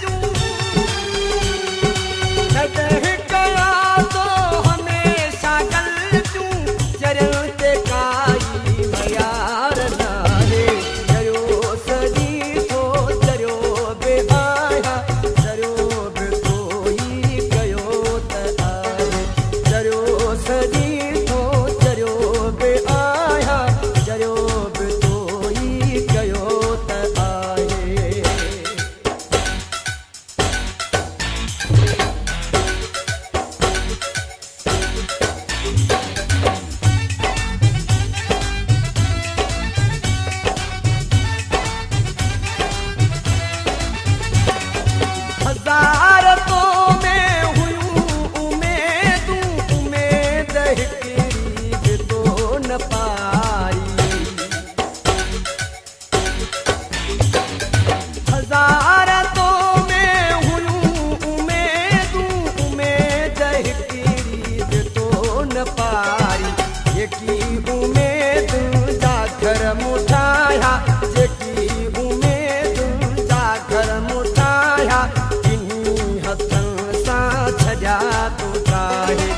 तूं तॾहिं कया तो हमेशा गल तूं चरियल ते काई मयार नाहे चरियो सजी थो चरियो बि आहियां चरियो बि तो ई कयो त आहे चरियो सजी थो चरियो बि आहियां चरियो बि तो ई कयो त आहे हज़ारतों में हुयूं उमेदूं उमेद हिकिड़ी बि तो न पाई हज़ारतों में हुयूं उमेदूं उमेद हिकिड़ी बि तो न पाई जेकी उमेद जा घर मुठाया जेकी उमेद जा घर मुठाया किन्हीं हथनि सां छॾिया तूं चाहे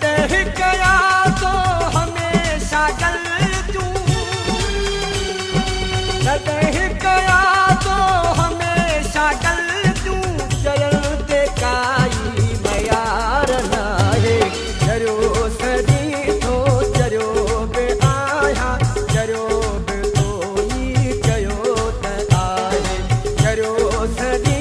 तॾहिं कया तो हमेशा गल तूं तॾहिं कया तो हमेशा गल तूं चरियल ते काई मयार नाहे चरियो सजी थो चरियो बि आहियां चरियो बि तो ई कयो त आहे चरियो सजी